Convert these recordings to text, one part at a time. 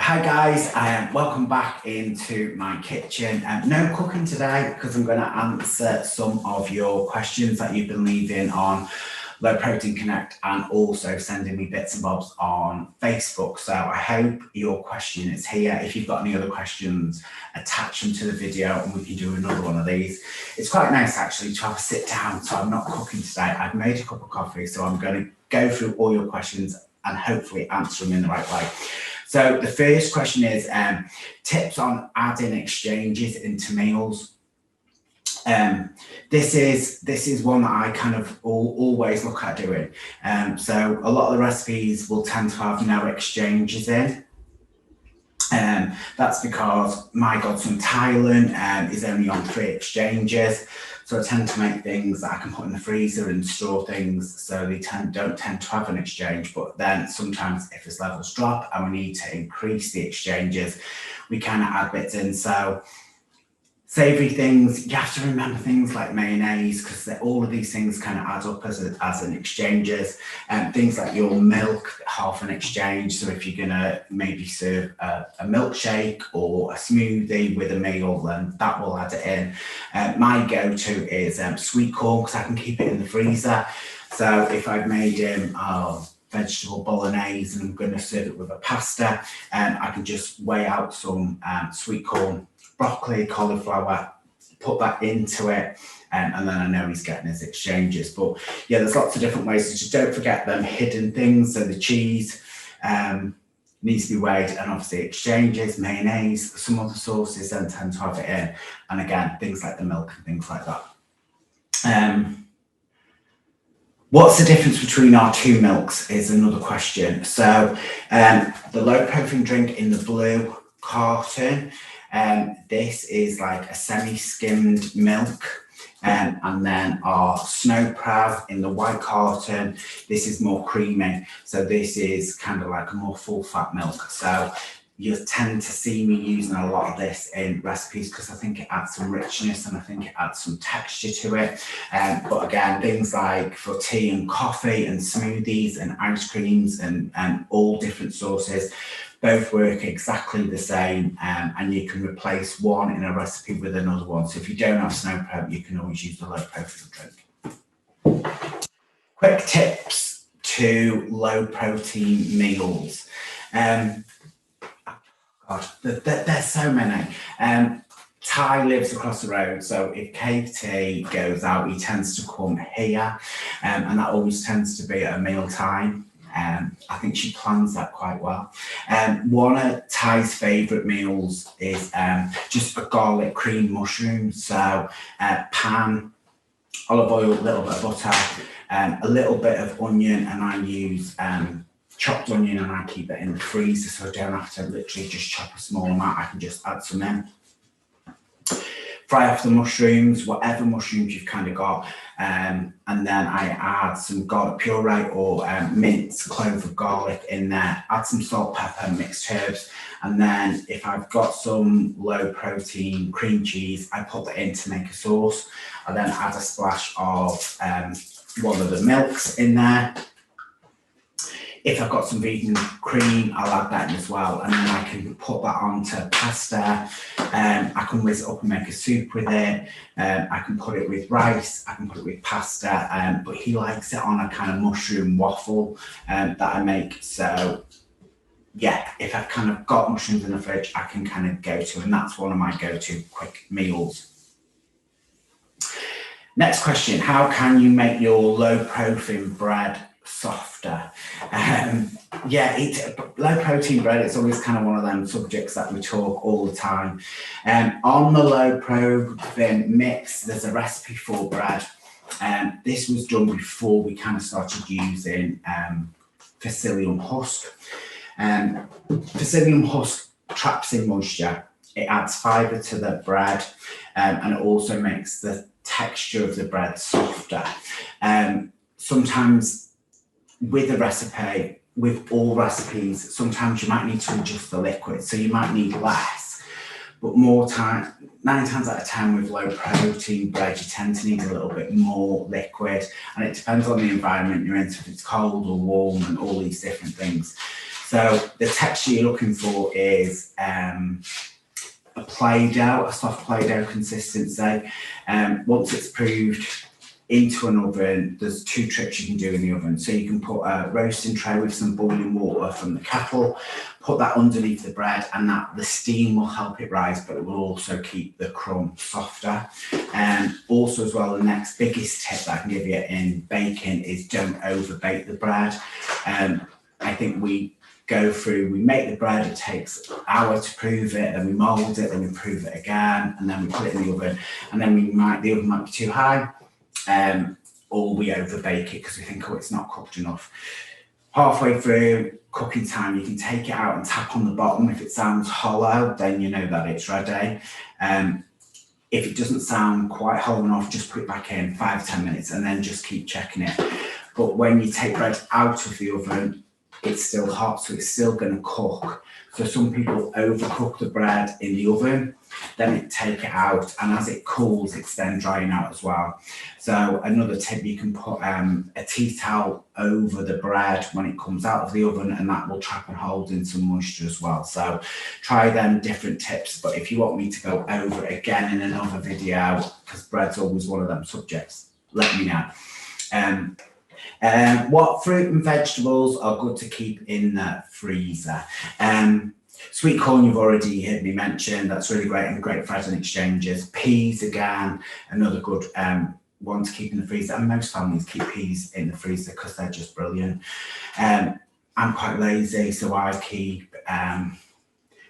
Hi guys, welcome back into my kitchen. No cooking today because I'm going to answer some of your questions that you've been leaving on Low Protein Connect and also sending me bits and bobs on Facebook. So I hope your question is here. If you've got any other questions, attach them to the video and we can do another one of these. It's quite nice actually to have a sit down, so I'm not cooking today. I've made a cup of coffee, so I'm going to go through all your questions and hopefully answer them in the right way. So the first question is tips on adding exchanges into meals. This is one that I kind of always look at doing. So a lot of the recipes will tend to have no exchanges in. That's because my godson Thailand is only on 3 exchanges. So I tend to make things that I can put in the freezer and store things so they don't tend to have an exchange. But then sometimes if his levels drop and we need to increase the exchanges, we kind of add bits in. So savoury things, you have to remember things like mayonnaise because all of these things kind of add up as an exchanges. Things like your milk, half an exchange. So if you're going to maybe serve a milkshake or a smoothie with a meal, then that will add it in. My go-to is sweet corn because I can keep it in the freezer. So if I've made vegetable bolognese and I'm going to serve it with a pasta, I can just weigh out some sweet corn, broccoli, cauliflower, put that into it, and then I know he's getting his exchanges. But yeah, there's lots of different ways. So just don't forget them hidden things. So the cheese needs to be weighed, and obviously exchanges, mayonnaise, some other sauces then tend to have it in. And again, things like the milk and things like that. What's the difference between our 2 milks is another question. So the low protein drink in the blue carton, this is like a semi-skimmed milk, and then our Snowprav in the white carton, this is more creamy. So this is kind of like a more full fat milk. So you tend to see me using a lot of this in recipes because I think it adds some richness and I think it adds some texture to it. But again, things like for tea and coffee and smoothies and ice creams and all different sauces, both work exactly the same, and you can replace one in a recipe with another one. So if you don't have Snowprav, you can always use the low protein drink. Quick tips to low protein meals. God, there's so many. Ty lives across the road, so if KT goes out, he tends to come here, and that always tends to be at a meal time. I think she plans that quite well. One of Ty's favourite meals is just a garlic cream mushroom. So pan, olive oil, a little bit of butter, a little bit of onion, and I use chopped onion, and I keep it in the freezer so I don't have to literally just chop a small amount. I can just add some in. Fry off the mushrooms, whatever mushrooms you've kind of got, and then I add some garlic puree or minced clove of garlic in there, add some salt, pepper, mixed herbs, and then if I've got some low protein cream cheese, I put that in to make a sauce. I then add a splash of one of the milks in there. If I've got some vegan cream, I'll add that in as well. And then I can put that onto pasta. I can whiz it up and make a soup with it. I can put it with rice. I can put it with pasta. But he likes it on a kind of mushroom waffle that I make. So yeah, if I've kind of got mushrooms in the fridge, I can kind of go to, and that's one of my go-to quick meals. Next question, how can you make your low protein bread softer? Low protein bread, it's always kind of one of them subjects that we talk all the time. On the low protein mix, there's a recipe for bread. This was done before we kind of started using psyllium husk. Psyllium husk traps in moisture. It adds fibre to the bread, and it also makes the texture of the bread softer. Sometimes with a recipe, with all recipes, sometimes you might need to adjust the liquid, so you might need less, but 9 times out of 10 with low protein bread, you tend to need a little bit more liquid, and it depends on the environment you're in, so if it's cold or warm and all these different things. So So the texture you're looking for is a Play-Doh, a soft Play-Doh consistency. Once it's proved into an oven, there's 2 tricks you can do in the oven. So you can put a roasting tray with some boiling water from the kettle, put that underneath the bread, and the steam will help it rise, but it will also keep the crumb softer. Also as well, the next biggest tip that I can give you in baking is don't over bake the bread. I think we make the bread, it takes an hour to prove it, then we mould it, then we prove it again, and then we put it in the oven, and then the oven might be too high, or we over bake it because we think, oh, it's not cooked enough. Halfway through cooking time, you can take it out and tap on the bottom. If it sounds hollow, then you know that it's ready. If it doesn't sound quite hollow enough, just put it back in 5-10 minutes and then just keep checking it. But when you take bread out of the oven, it's still hot, so it's still going to cook. So some people overcook the bread in the oven, then take it out, and as it cools, it's then drying out as well. So another tip, you can put a tea towel over the bread when it comes out of the oven, and that will trap and hold in some moisture as well. So try them different tips, but if you want me to go over it again in another video, because bread's always one of them subjects, let me know. What fruit and vegetables are good to keep in the freezer? Sweet corn, you've already heard me mention, that's really great, and great frozen exchanges. Peas, again, another good one to keep in the freezer, and most families keep peas in the freezer because they're just brilliant. I'm quite lazy, so I keep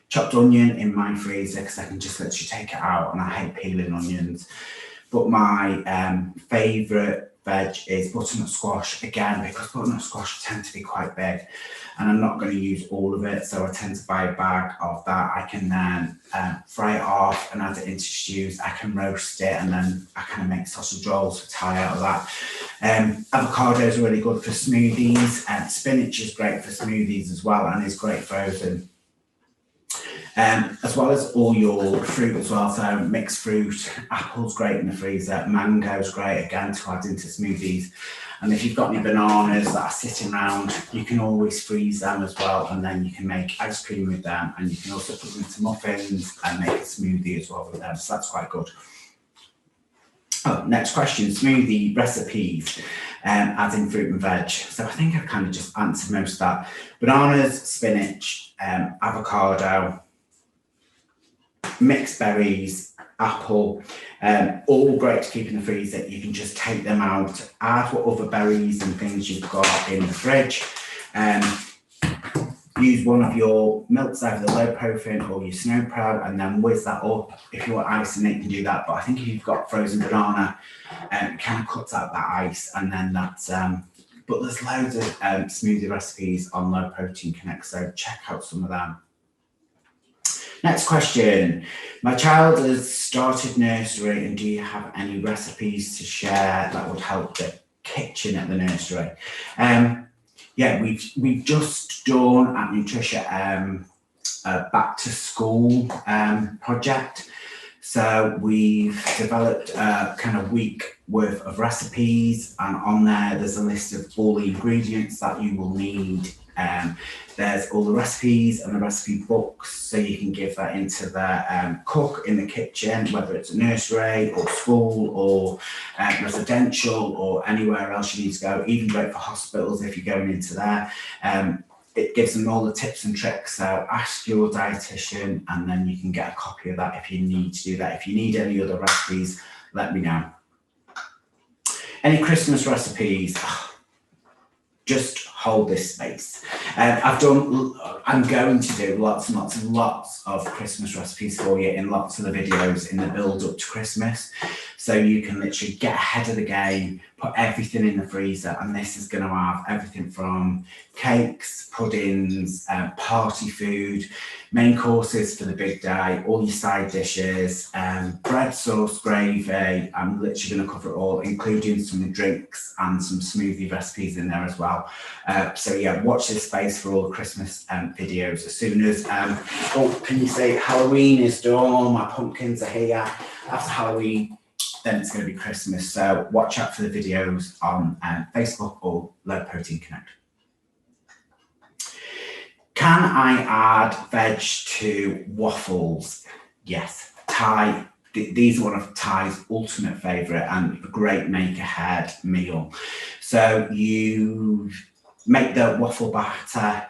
chopped onion in my freezer because I can just literally take it out, and I hate peeling onions. But my favourite veg is butternut squash, again, because butternut squash tend to be quite big, and I'm not going to use all of it, so I tend to buy a bag of that. I can then fry it off and add it into stews. I can roast it, and then I kind of make sausage rolls for Thai out of that. Avocados are really good for smoothies, and spinach is great for smoothies as well, and is great frozen. As well as all your fruit as well, so mixed fruit, apple's great in the freezer, mango's great again to add into smoothies, and if you've got any bananas that are sitting around, you can always freeze them as well, and then you can make ice cream with them, and you can also put them into muffins and make a smoothie as well with them, so that's quite good. Oh, next question, smoothie recipes, adding fruit and veg. So I think I've kind of just answered most of that. Bananas, spinach, avocado, mixed berries, apple, all great to keep in the freezer. You can just take them out, add what other berries and things you've got in the fridge. Use one of your milks, either the Loprofin or your Snow Pro, and then whiz that up. If you want ice in it, you can do that. But I think if you've got frozen banana, it kind of cuts out that ice, and then that's. But there's loads of smoothie recipes on Low Protein Connect, so check out some of them. Next question. My child has started nursery, and do you have any recipes to share that would help the kitchen at the nursery? Yeah, we've just done at Nutricia a back to school project. So we've developed a kind of week worth of recipes, and on there's a list of all the ingredients that you will need. There's all the recipes and the recipe books, so you can give that into the cook in the kitchen, whether it's a nursery or school or residential or anywhere else you need to go, even great for hospitals if you're going into there. It gives them all the tips and tricks, so ask your dietitian, and then you can get a copy of that if you need to do that. If you need any other recipes, let me know. Any Christmas recipes? Just hold this space. I'm going to do lots and lots and lots of Christmas recipes for you in lots of the videos in the build up to Christmas. So you can literally get ahead of the game, put everything in the freezer, and this is going to have everything from cakes, puddings, party food, main courses for the big day, all your side dishes, bread sauce, gravy. I'm literally going to cover it all, including some drinks and some smoothie recipes in there as well. So yeah, watch this space for all the Christmas videos. As soon as, can you say Halloween is done, my pumpkins are here. After Halloween, then it's going to be Christmas. So watch out for the videos on Facebook or Low Protein Connect. Can I add veg to waffles? Yes. Thai, these are one of Thai's ultimate favourite and a great make-ahead meal. So you make the waffle batter.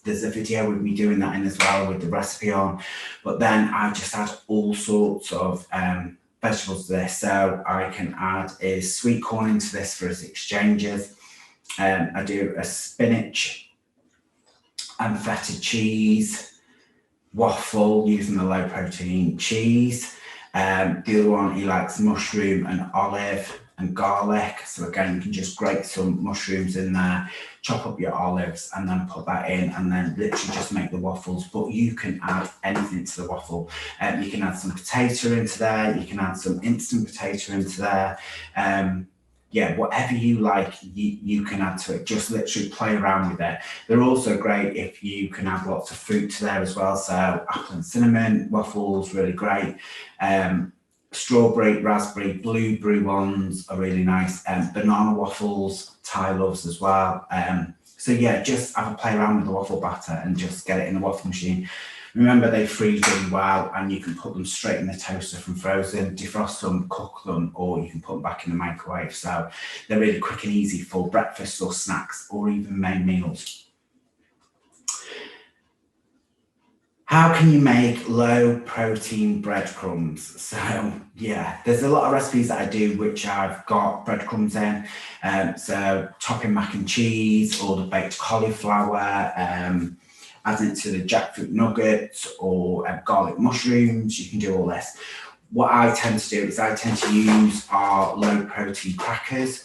There's a video with me doing that in as well with the recipe on. But then I just add all sorts of vegetables to this. So I can add sweet corn into this for its exchanges. I do a spinach and feta cheese waffle using the low protein cheese. The other one, he likes mushroom and olive and garlic. So again, you can just grate some mushrooms in there, chop up your olives and then put that in and then literally just make the waffles. But you can add anything to the waffle. You can add some potato into there. You can add some instant potato into there. Yeah, whatever you like, you can add to it. Just literally play around with it. They're also great if you can add lots of fruit to there as well. So apple and cinnamon waffles, really great. Strawberry, raspberry, blueberry ones are really nice. Banana waffles, Thai loves as well. So yeah, just have a play around with the waffle batter and just get it in the waffle machine. Remember, they freeze really well and you can put them straight in the toaster from frozen, defrost them, cook them, or you can put them back in the microwave. So they're really quick and easy for breakfast or snacks or even main meals. How can you make low protein breadcrumbs? So yeah, there's a lot of recipes that I do which I've got breadcrumbs in. So topping mac and cheese or the baked cauliflower, adding it to the jackfruit nuggets or garlic mushrooms. You can do all this. What I tend to do is I tend to use our low protein crackers,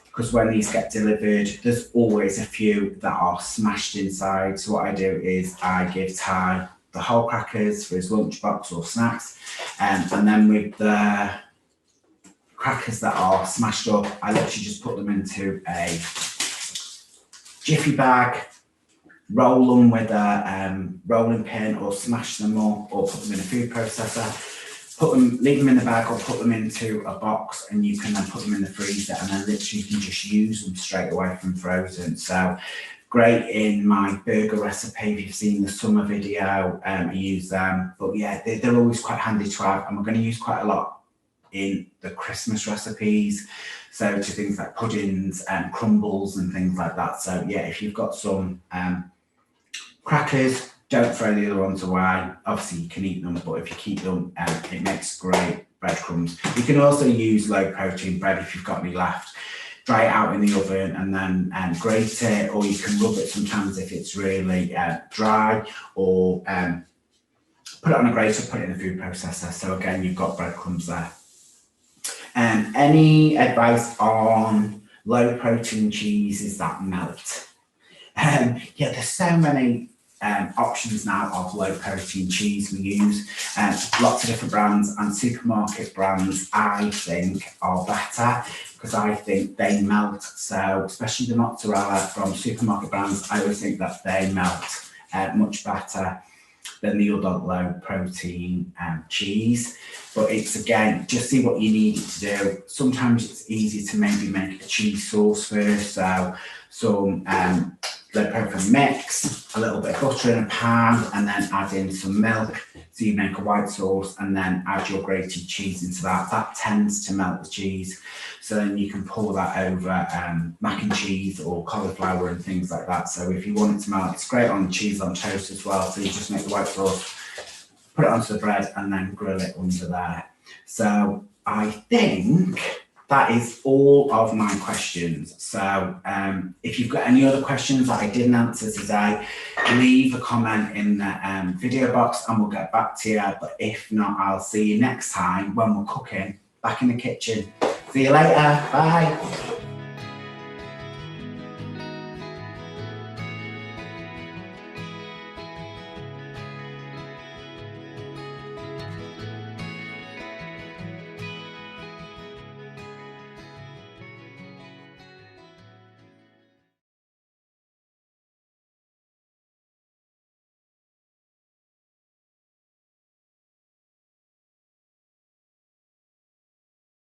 because when these get delivered, there's always a few that are smashed inside. So what I do is I give Ty the whole crackers for his lunchbox or snacks. And then with the crackers that are smashed up, I literally just put them into a jiffy bag, roll them with a rolling pin or smash them up or put them in a food processor, leave them in the bag or put them into a box, and you can then put them in the freezer and then literally you can just use them straight away from frozen. So great in my burger recipe. If you've seen the summer video, I use them. But yeah, they're always quite handy to have, and we're going to use quite a lot in the Christmas recipes. So to things like puddings and crumbles and things like that. So yeah, if you've got some crackers, don't throw the other ones away. Obviously you can eat them, but if you keep them, it makes great breadcrumbs. You can also use low protein bread if you've got any left. Dry it out in the oven and then grate it, or you can rub it sometimes if it's really dry, or put it on a grater, put it in the food processor. So again, you've got breadcrumbs there. Any advice on low protein cheeses that melt? Yeah, there's so many options now of low protein cheese we use. Lots of different brands, and supermarket brands I think are better because I think they melt. So especially the mozzarella from supermarket brands, I always think that they melt much better than the other low protein cheese. But it's, again, just see what you need it to do. Sometimes it's easy to maybe make a cheese sauce first. So some low protein mix, a little bit of butter in a pan, and then add in some milk. So you make a white sauce and then add your grated cheese into that. That tends to melt the cheese. So then you can pour that over mac and cheese or cauliflower and things like that. So if you want it to melt, it's great on cheese on toast as well. So you just make the white sauce, put it onto the bread and then grill it under there. So I think that is all of my questions. So if you've got any other questions that I didn't answer today, leave a comment in the video box and we'll get back to you. But if not, I'll see you next time when we're cooking back in the kitchen. See you later. Bye.